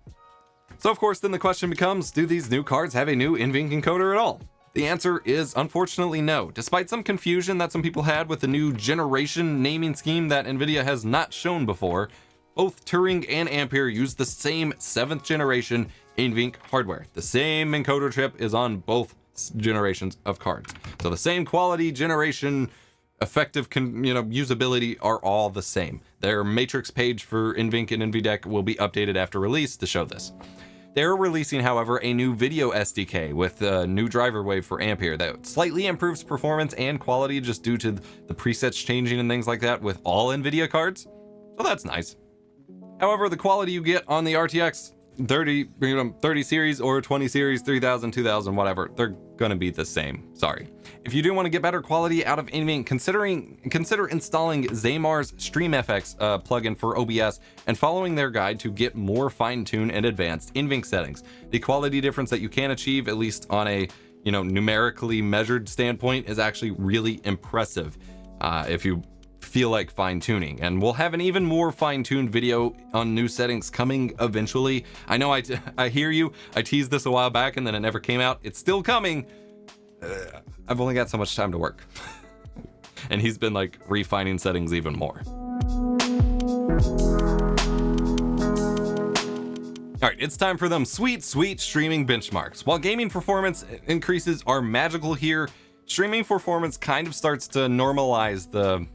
S1: So of course, then the question becomes, do these new cards have a new NVENC encoder at all? The answer is unfortunately no. Despite some confusion that some people had with the new generation naming scheme that Nvidia has not shown before, both Turing and Ampere use the same 7th generation NVENC hardware. The same encoder chip is on both generations of cards. So the same quality, generation, effective usability are all the same. Their matrix page for NVENC and NVDEC will be updated after release to show this. They're releasing, however, a new video SDK with a new driver wave for Ampere that slightly improves performance and quality just due to the presets changing and things like that with all Nvidia cards. So that's nice. However, the quality you get on the RTX 30 series or 20 series, 3000, 2000, whatever, they're gonna be the same. Sorry. If you do want to get better quality out of NVENC, consider installing Xamar's StreamFX plugin for OBS and following their guide to get more fine-tuned and advanced NVENC settings. The quality difference that you can achieve, at least on a numerically measured standpoint, is actually really impressive if you feel like fine-tuning. And we'll have an even more fine-tuned video on new settings coming eventually. I know I hear you. I teased this a while back and then it never came out. It's still coming. I've only got so much time to work. And he's been like refining settings even more. All right, it's time for them sweet streaming benchmarks. While gaming performance increases are magical here, streaming performance kind of starts to normalize the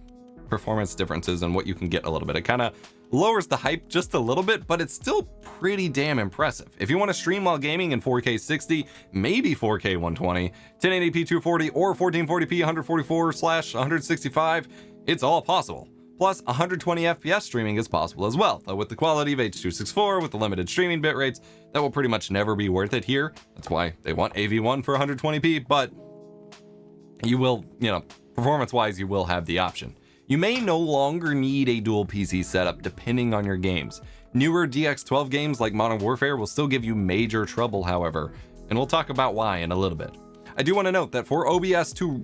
S1: performance differences and what you can get a little bit. It kind of lowers the hype just a little bit, but it's still pretty damn impressive. If you want to stream while gaming in 4K 60, maybe 4K 120, 1080p 240, or 1440p 144/165, it's all possible. Plus, 120 FPS streaming is possible as well, though with the quality of H.264 with the limited streaming bit rates, that will pretty much never be worth it here. That's why they want AV1 for 120p, but you will, performance-wise, you will have the option. You may no longer need a dual PC setup depending on your games. Newer DX12 games like Modern Warfare will still give you major trouble, however, and we'll talk about why in a little bit. I do want to note that for OBS to,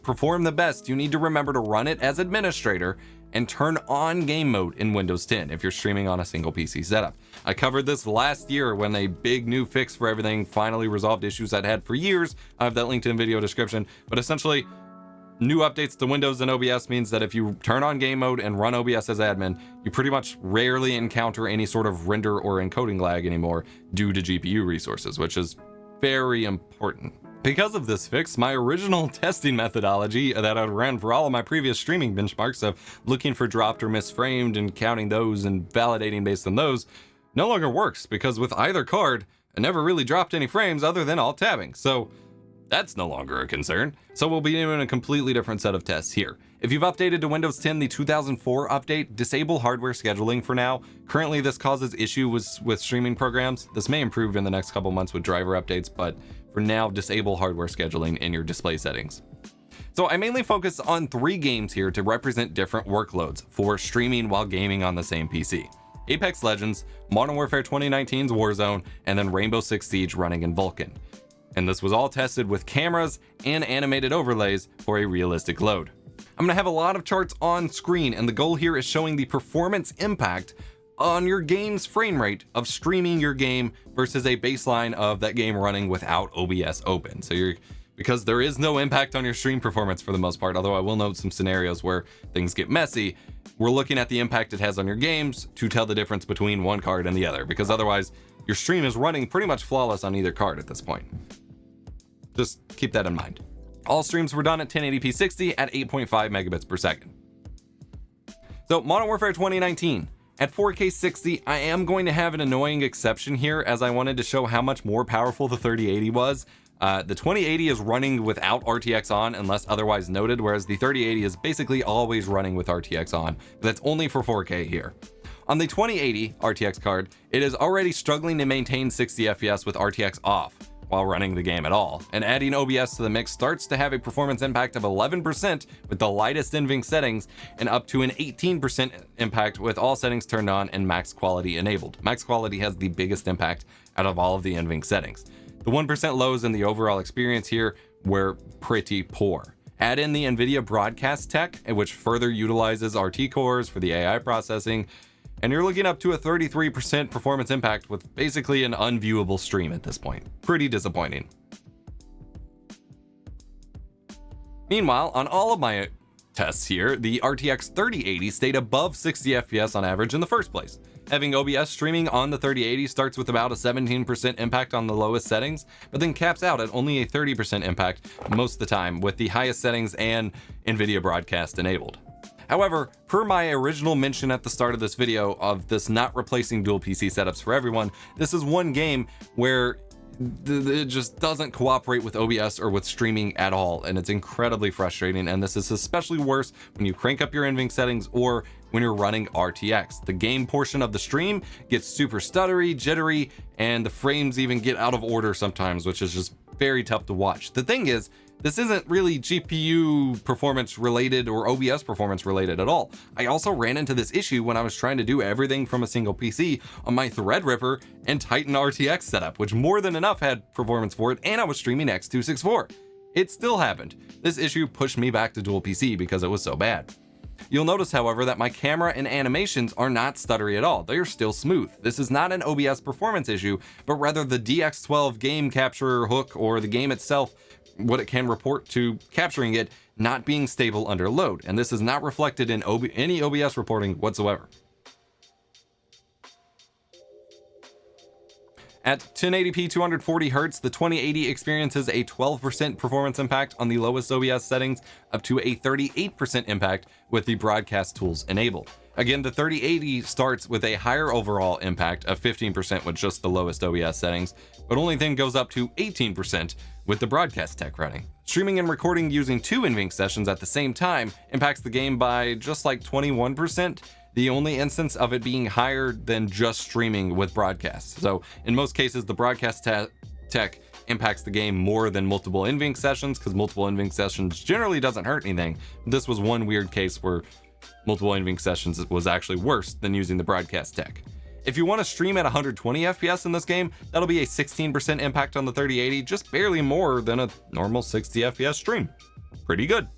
S1: perform the best, you need to remember to run it as administrator and turn on game mode in Windows 10 if you're streaming on a single PC setup. I covered this last year when a big new fix for everything finally resolved issues I'd had for years. I have that linked in video description, but essentially, new updates to Windows and OBS means that if you turn on game mode and run OBS as admin, you pretty much rarely encounter any sort of render or encoding lag anymore due to GPU resources, which is very important. Because of this fix, my original testing methodology that I ran for all of my previous streaming benchmarks of looking for dropped or misframed and counting those and validating based on those no longer works, because with either card, I never really dropped any frames other than alt tabbing. So that's no longer a concern. So we'll be doing a completely different set of tests here. If you've updated to Windows 10, the 2004 update, disable hardware scheduling for now. Currently, this causes issues with streaming programs. This may improve in the next couple months with driver updates, but for now, disable hardware scheduling in your display settings. So I mainly focus on 3 games here to represent different workloads for streaming while gaming on the same PC. Apex Legends, Modern Warfare 2019's Warzone, and then Rainbow Six Siege running in Vulkan. And this was all tested with cameras and animated overlays for a realistic load. I'm gonna have a lot of charts on screen, and the goal here is showing the performance impact on your game's frame rate of streaming your game versus a baseline of that game running without OBS open. So because there is no impact on your stream performance for the most part, although I will note some scenarios where things get messy, we're looking at the impact it has on your games to tell the difference between one card and the other, because otherwise your stream is running pretty much flawless on either card at this point. Just keep that in mind. All streams were done at 1080p 60 at 8.5 megabits per second. So Modern Warfare 2019 at 4K 60, I am going to have an annoying exception here, as I wanted to show how much more powerful the 3080 was. The 2080 is running without RTX on unless otherwise noted, whereas the 3080 is basically always running with RTX on. That's only for 4K here. On the 2080 RTX card, it is already struggling to maintain 60 FPS with RTX off while running the game at all, and adding OBS to the mix starts to have a performance impact of 11% with the lightest NVENC settings and up to an 18% impact with all settings turned on and max quality enabled. Max quality has the biggest impact out of all of the NVENC settings. The 1% lows in the overall experience here were pretty poor. Add in the Nvidia Broadcast tech, which further utilizes RT cores for the AI processing, and you're looking up to a 33% performance impact with basically an unviewable stream at this point. Pretty disappointing. Meanwhile, on all of my tests here, the RTX 3080 stayed above 60 FPS on average in the first place. Having OBS streaming on the 3080 starts with about a 17% impact on the lowest settings, but then caps out at only a 30% impact most of the time with the highest settings and Nvidia Broadcast enabled. However, per my original mention at the start of this video of this not replacing dual PC setups for everyone, this is one game where it just doesn't cooperate with OBS or with streaming at all, and it's incredibly frustrating. And this is especially worse when you crank up your NVENC settings or when you're running RTX. The game portion of the stream gets super stuttery, jittery, and the frames even get out of order sometimes, which is just very tough to watch. The thing is, this isn't really GPU performance related or OBS performance related at all. I also ran into this issue when I was trying to do everything from a single PC on my Threadripper and Titan RTX setup, which more than enough had performance for it, and I was streaming X264. It still happened. This issue pushed me back to dual PC because it was so bad. You'll notice, however, that my camera and animations are not stuttery at all. They are still smooth. This is not an OBS performance issue, but rather the DX12 game capture hook or the game itself, what it can report to capturing it not being stable under load, and this is not reflected in any OBS reporting whatsoever. At 1080p 240Hz, the 2080 experiences a 12% performance impact on the lowest OBS settings, up to a 38% impact with the broadcast tools enabled. Again, the 3080 starts with a higher overall impact of 15% with just the lowest OBS settings, but only then goes up to 18% with the broadcast tech running. Streaming and recording using 2 NVENC sessions at the same time impacts the game by just like 21%, the only instance of it being higher than just streaming with broadcast. So in most cases, the broadcast tech impacts the game more than multiple NVENC sessions, because multiple NVENC sessions generally doesn't hurt anything. This was one weird case where multiple NVENC sessions was actually worse than using the broadcast tech. If you want to stream at 120 FPS in this game, that'll be a 16% impact on the 3080, just barely more than a normal 60 FPS stream. Pretty good.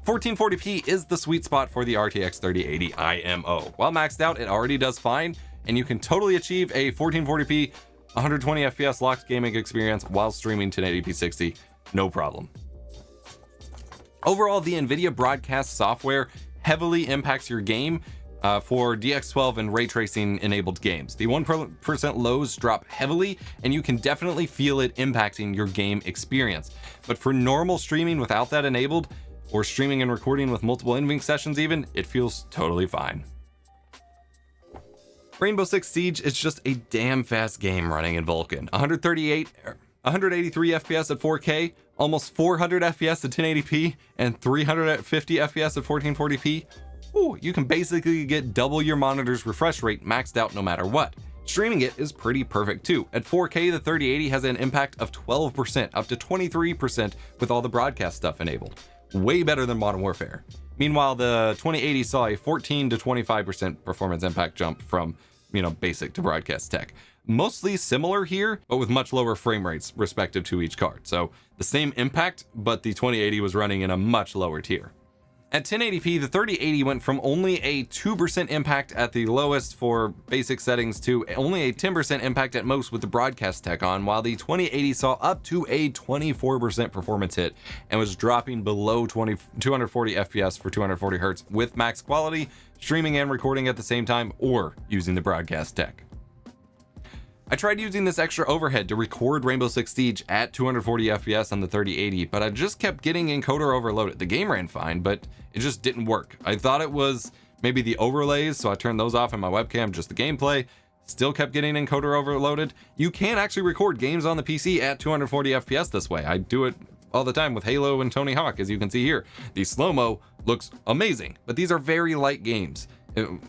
S1: 1440p is the sweet spot for the RTX 3080 IMO. While maxed out, it already does fine, and you can totally achieve a 1440p 120 FPS locked gaming experience while streaming 1080p 60, no problem. Overall, the Nvidia Broadcast software heavily impacts your game for DX12 and Raytracing enabled games. The 1% lows drop heavily, and you can definitely feel it impacting your game experience. But for normal streaming without that enabled, or streaming and recording with multiple NVENC sessions even, it feels totally fine. Rainbow Six Siege is just a damn fast game running in Vulkan. 183 FPS at 4K, almost 400 FPS at 1080p, and 350 FPS at 1440p. Ooh, you can basically get double your monitor's refresh rate maxed out no matter what. Streaming it is pretty perfect too. At 4K, the 3080 has an impact of 12%, up to 23% with all the broadcast stuff enabled. Way better than Modern Warfare. Meanwhile, the 2080 saw a 14 to 25% performance impact jump from, basic to broadcast tech. Mostly similar here, but with much lower frame rates respective to each card. So the same impact, but the 2080 was running in a much lower tier. At 1080p, the 3080 went from only a 2% impact at the lowest for basic settings to only a 10% impact at most with the broadcast tech on, while the 2080 saw up to a 24% performance hit and was dropping below 240 FPS for 240 Hz with max quality, streaming and recording at the same time, or using the broadcast tech. I tried using this extra overhead to record Rainbow Six Siege at 240 FPS on the 3080, but I just kept getting encoder overloaded. The game ran fine, but it just didn't work. I thought it was maybe the overlays, so I turned those off in my webcam, just the gameplay. Still kept getting encoder overloaded. You can actually record games on the PC at 240 FPS this way. I do it all the time with Halo and Tony Hawk, as you can see here. The slow-mo looks amazing, but these are very light games.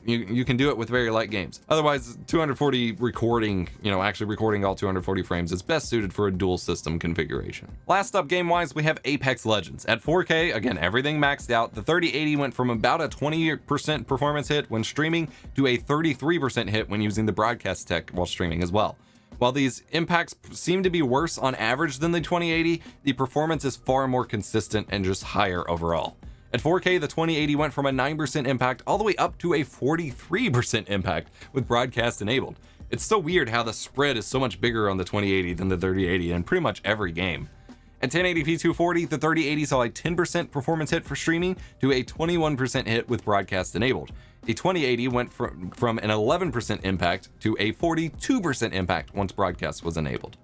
S1: You can do it with very light games. Otherwise, 240 recording, actually recording all 240 frames is best suited for a dual system configuration. Last up game-wise, we have Apex Legends. At 4K, again, everything maxed out. The 3080 went from about a 20% performance hit when streaming to a 33% hit when using the broadcast tech while streaming as well. While these impacts seem to be worse on average than the 2080, the performance is far more consistent and just higher overall. At 4K, the 2080 went from a 9% impact all the way up to a 43% impact with broadcast enabled. It's so weird how the spread is so much bigger on the 2080 than the 3080 in pretty much every game. At 1080p 240, the 3080 saw a 10% performance hit for streaming to a 21% hit with broadcast enabled. The 2080 went from an 11% impact to a 42% impact once broadcast was enabled.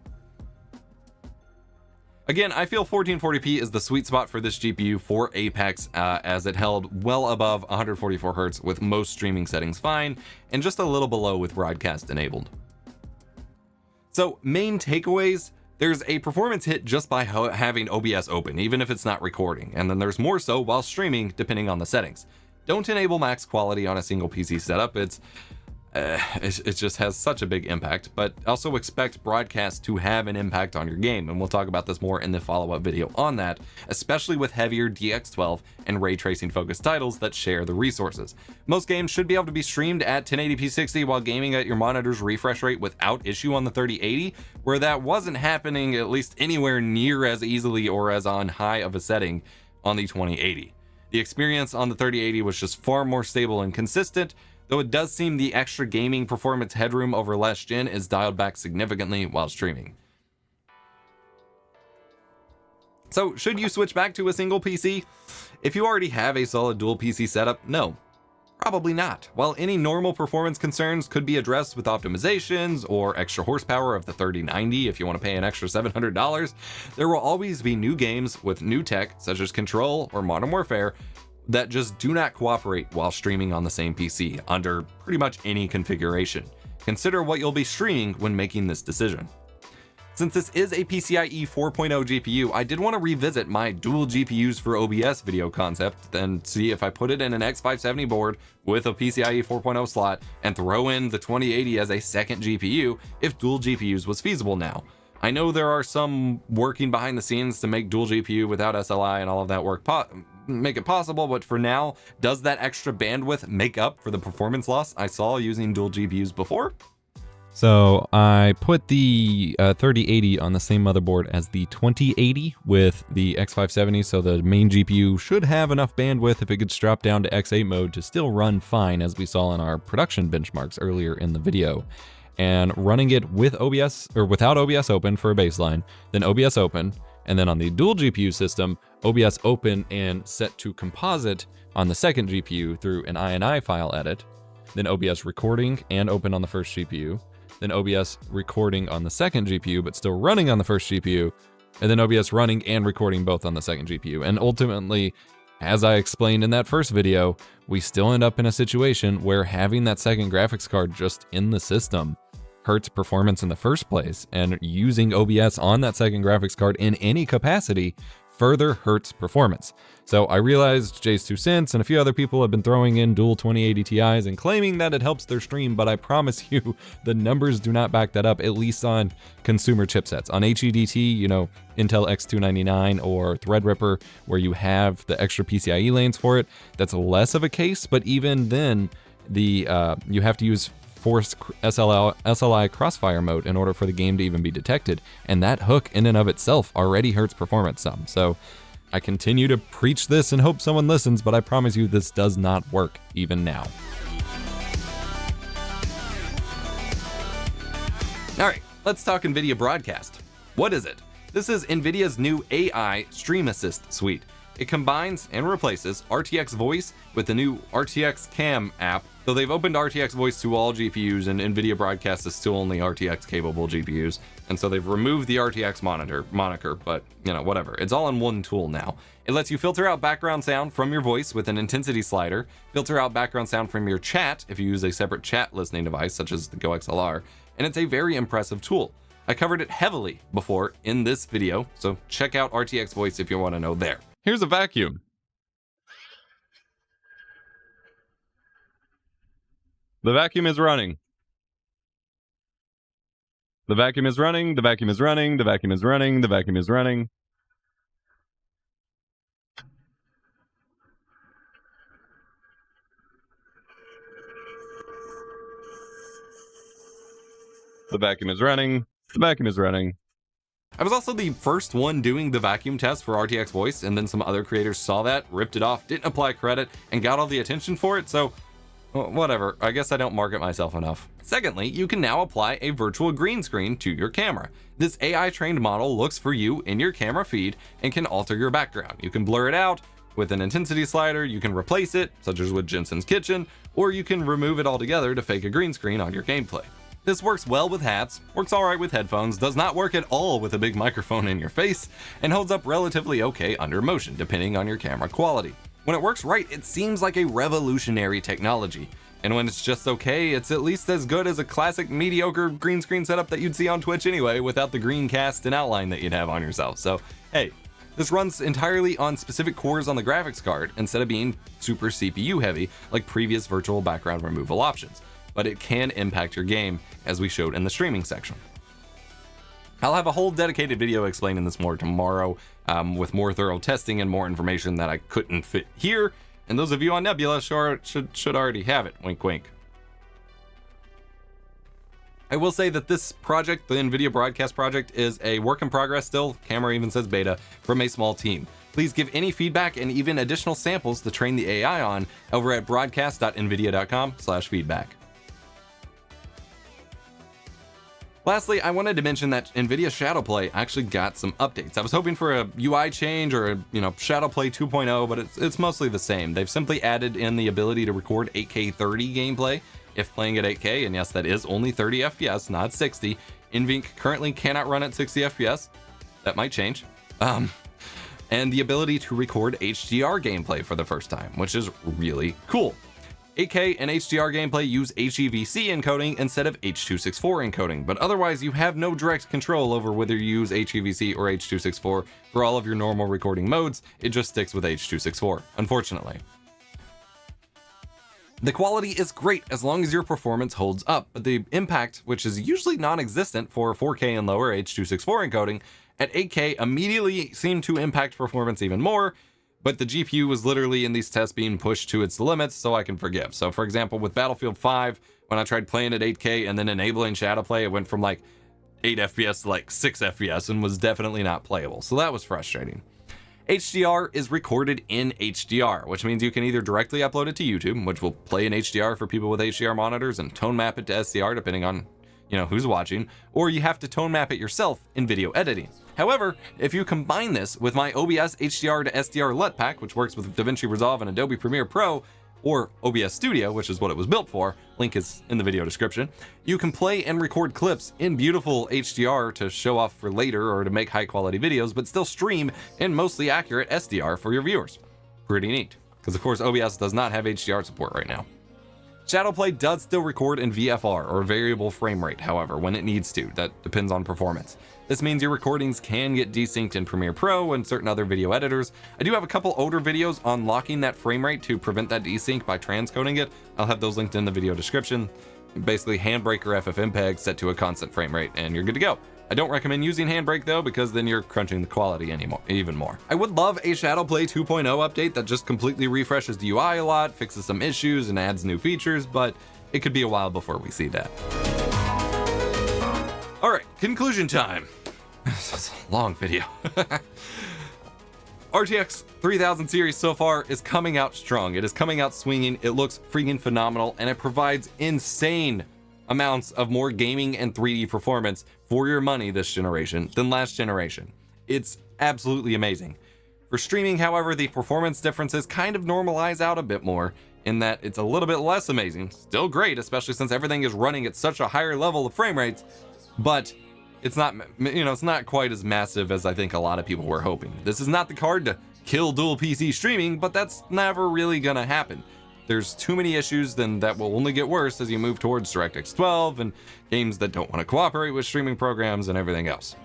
S1: Again, I feel 1440p is the sweet spot for this GPU for Apex, as it held well above 144 Hz with most streaming settings fine, and just a little below with broadcast enabled. So, main takeaways: there's a performance hit just by having OBS open, even if it's not recording, and then there's more so while streaming, depending on the settings. Don't enable max quality on a single PC setup. It just has such a big impact, but also expect broadcast to have an impact on your game, and we'll talk about this more in the follow-up video on that, especially with heavier DX12 and ray tracing focused titles that share the resources. Most games should be able to be streamed at 1080p 60 while gaming at your monitor's refresh rate without issue on the 3080, where that wasn't happening at least anywhere near as easily or as on high of a setting on the 2080. The experience on the 3080 was just far more stable and consistent, though it does seem the extra gaming performance headroom over last gen is dialed back significantly while streaming. So, should you switch back to a single PC? If you already have a solid dual PC setup, no. Probably not. While any normal performance concerns could be addressed with optimizations or extra horsepower of the 3090 if you want to pay an extra $700, there will always be new games with new tech, such as Control or Modern Warfare, that just do not cooperate while streaming on the same PC under pretty much any configuration. Consider what you'll be streaming when making this decision. Since this is a PCIe 4.0 GPU, I did want to revisit my dual GPUs for OBS video concept and see if I put it in an X570 board with a PCIe 4.0 slot and throw in the 2080 as a second GPU if dual GPUs was feasible now. I know there are some working behind the scenes to make dual GPU without SLI and all of that work make it possible, but for now, does that extra bandwidth make up for the performance loss I saw using dual GPUs before?
S3: So I put the 3080 on the same motherboard as the 2080 with the X570, so the main GPU should have enough bandwidth if it gets dropped down to X8 mode to still run fine, as we saw in our production benchmarks earlier in the video. And running it with OBS or without OBS open for a baseline, then OBS open, and then on the dual GPU system, OBS open and set to composite on the second GPU through an INI file edit, then OBS recording and open on the first GPU, then OBS recording on the second GPU but still running on the first GPU, and then OBS running and recording both on the second GPU. And ultimately, as I explained in that first video, we still end up in a situation where having that second graphics card just in the system hurts performance in the first place, and using OBS on that second graphics card in any capacity further hurts performance. So I realized Jay's 2 cents and a few other people have been throwing in dual 2080 Ti's and claiming that it helps their stream, but I promise you the numbers do not back that up, at least on consumer chipsets. On HEDT, you know, Intel X299 or Threadripper, where you have the extra PCIe lanes for it, that's less of a case, but even then, you have to use forced SLI crossfire mode in order for the game to even be detected, and that hook in and of itself already hurts performance some. So I continue to preach this and hope someone listens, but I promise you this does not work even now.
S1: Alright, let's talk Nvidia Broadcast. What is it? This is Nvidia's new AI Stream Assist suite. It combines and replaces RTX Voice with the new RTX Cam app, though they've opened RTX Voice to all GPUs, and Nvidia Broadcast is still only RTX capable GPUs, and so they've removed the RTX moniker, but you know, whatever. It's all in one tool now. It lets you filter out background sound from your voice with an intensity slider, filter out background sound from your chat if you use a separate chat listening device such as the Go XLR, and it's a very impressive tool. I covered it heavily before in this video, so check out RTX Voice if you want to know there. Here's a vacuum. The vacuum is running. The vacuum is running, the vacuum is running, the vacuum is running, the vacuum is running. The vacuum is running, the vacuum is running. I was also the first one doing the vacuum test for RTX Voice, and then some other creators saw that, ripped it off, didn't apply credit, and got all the attention for it, so Well, whatever, I guess I don't market myself enough. Secondly, you can now apply a virtual green screen to your camera. This AI trained model looks for you in your camera feed and can alter your background. You can blur it out with an intensity slider, you can replace it, such as with Jensen's Kitchen, or you can remove it altogether to fake a green screen on your gameplay. This works well with hats, works alright with headphones, does not work at all with a big microphone in your face, and holds up relatively okay under motion, depending on your camera quality. When it works right, it seems like a revolutionary technology. And when it's just okay, it's at least as good as a classic mediocre green screen setup that you'd see on Twitch anyway, without the green cast and outline that you'd have on yourself. So, hey, this runs entirely on specific cores on the graphics card instead of being super CPU heavy like previous virtual background removal options. But it can impact your game, as we showed in the streaming section. I'll have a whole dedicated video explaining this more tomorrow, with more thorough testing and more information that I couldn't fit here. And those of you on Nebula should already have it. Wink, wink. I will say that this project, the Nvidia Broadcast project, is a work in progress still. Camera even says beta, from a small team. Please give any feedback and even additional samples to train the AI on over at broadcast.nvidia.com/feedback. Lastly, I wanted to mention that Nvidia Shadowplay actually got some updates. I was hoping for a UI change or a, Shadowplay 2.0, but it's mostly the same. They've simply added in the ability to record 8K 30 gameplay if playing at 8K, and yes, that is only 30 FPS, not 60. NVENC currently cannot run at 60 FPS. That might change. And the ability to record HDR gameplay for the first time, which is really cool. 8K and HDR gameplay use HEVC encoding instead of H.264 encoding, but otherwise you have no direct control over whether you use HEVC or H.264 for all of your normal recording modes. It just sticks with H.264, unfortunately. The quality is great as long as your performance holds up, but the impact, which is usually non-existent for 4K and lower H.264 encoding, at 8K immediately seemed to impact performance even more. But the GPU was literally in these tests being pushed to its limits, so I can forgive. So for example, with Battlefield 5, when I tried playing at 8K and then enabling Shadowplay, it went from like 8 FPS to like 6 FPS and was definitely not playable. So that was frustrating. HDR is recorded in HDR, which means you can either directly upload it to YouTube, which will play in HDR for people with HDR monitors, and tone map it to SDR depending on who's watching, or you have to tone map it yourself in video editing. However, if you combine this with my OBS HDR to SDR LUT pack, which works with DaVinci Resolve and Adobe Premiere Pro, or OBS Studio, which is what it was built for, link is in the video description, you can play and record clips in beautiful HDR to show off for later or to make high quality videos, but still stream in mostly accurate SDR for your viewers. Pretty neat, because of course OBS does not have HDR support right now. Shadowplay does still record in VFR, or variable frame rate, however, when it needs to. That depends on performance. This means your recordings can get desynced in Premiere Pro and certain other video editors. I do have a couple older videos on locking that frame rate to prevent that desync by transcoding it. I'll have those linked in the video description. Basically, Handbrake or FFMPEG set to a constant frame rate, and you're good to go. I don't recommend using Handbrake though, because then you're crunching the quality even more. I would love a Shadowplay 2.0 update that just completely refreshes the UI a lot, fixes some issues, and adds new features, but it could be a while before we see that. All right, conclusion time. This is a long video. RTX 3000 series so far is coming out strong. It is coming out swinging. It looks freaking phenomenal, and it provides insane amounts of more gaming and 3D performance for your money this generation than last generation. It's absolutely amazing. For streaming, however, the performance differences kind of normalize out a bit more in that it's a little bit less amazing. Still great, especially since everything is running at such a higher level of frame rates, but it's not, it's not quite as massive as I think a lot of people were hoping. This is not the card to kill dual PC streaming, but that's never really gonna happen. There's too many issues then that will only get worse as you move towards DirectX 12 and games that don't want to cooperate with streaming programs and everything else.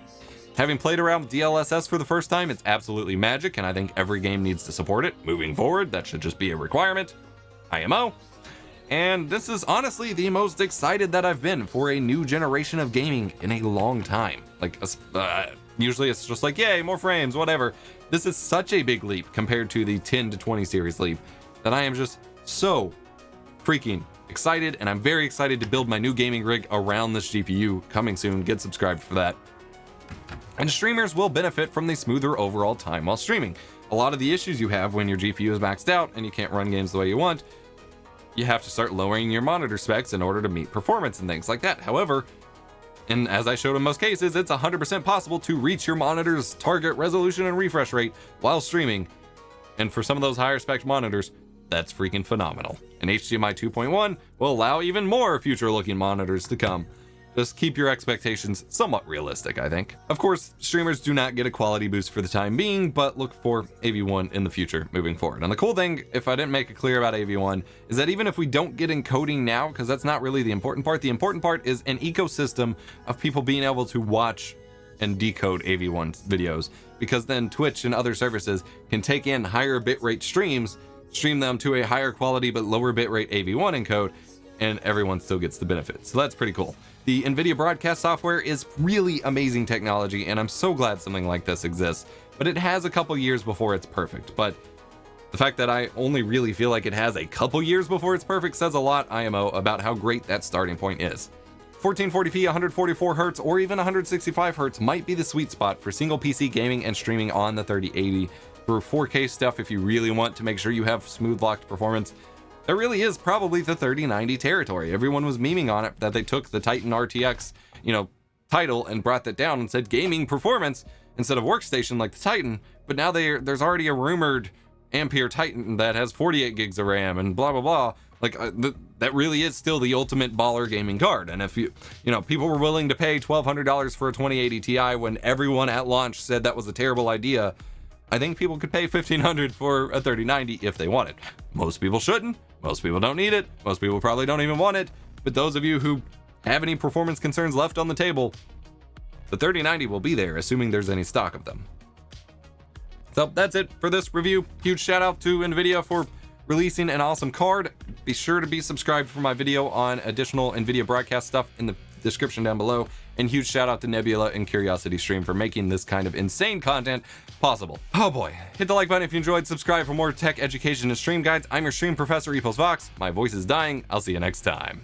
S1: Having played around with DLSS for the first time, it's absolutely magic, and I think every game needs to support it. Moving forward, that should just be a requirement. IMO. And this is honestly the most excited that I've been for a new generation of gaming in a long time. Usually it's just like, yay, more frames, whatever. This is such a big leap compared to the 10 to 20 series leap that I am just so freaking excited, and I'm very excited to build my new gaming rig around this GPU coming soon. Get subscribed for that. And streamers will benefit from the smoother overall time while streaming. A lot of the issues you have when your GPU is maxed out and you can't run games the way you want, you have to start lowering your monitor specs in order to meet performance and things like that. However, and as I showed in most cases, it's 100% possible to reach your monitor's target resolution and refresh rate while streaming. And for some of those higher spec monitors, that's freaking phenomenal. And HDMI 2.1 will allow even more future looking monitors to come. Just keep your expectations somewhat realistic, I think. Of course, streamers do not get a quality boost for the time being, but look for AV1 in the future moving forward. And the cool thing, if I didn't make it clear about AV1, is that even if we don't get encoding now, because that's not really the important part is an ecosystem of people being able to watch and decode AV1 videos, because then Twitch and other services can take in higher bitrate streams, stream them to a higher quality but lower bitrate AV1 encode, and everyone still gets the benefit. So that's pretty cool. The Nvidia Broadcast software is really amazing technology, and I'm so glad something like this exists, but it has a couple years before it's perfect. But the fact that I only really feel like it has a couple years before it's perfect says a lot, IMO, about how great that starting point is. 1440p, 144 Hz, or even 165 Hz might be the sweet spot for single PC gaming and streaming on the 3080. For 4K stuff, if you really want to make sure you have smooth locked performance, there really is probably the 3090 territory. Everyone was memeing on it that they took the Titan RTX, title and brought that down and said gaming performance instead of workstation like the Titan. But now there's already a rumored Ampere Titan that has 48 gigs of RAM and blah, blah, blah. Like that really is still the ultimate baller gaming card. And if people were willing to pay $1,200 for a 2080 Ti when everyone at launch said that was a terrible idea, I think people could pay $1,500 for a 3090 if they want it. Most people shouldn't. Most people don't need it. Most people probably don't even want it. But those of you who have any performance concerns left on the table, the 3090 will be there, assuming there's any stock of them. So that's it for this review. Huge shout out to Nvidia for releasing an awesome card. Be sure to be subscribed for my video on additional Nvidia Broadcast stuff in the description down below. And huge shout out to Nebula and Curiosity Stream for making this kind of insane content possible. Oh boy. Hit the like button if you enjoyed. Subscribe for more tech education and stream guides. I'm your stream professor, Epos Vox. My voice is dying. I'll see you next time.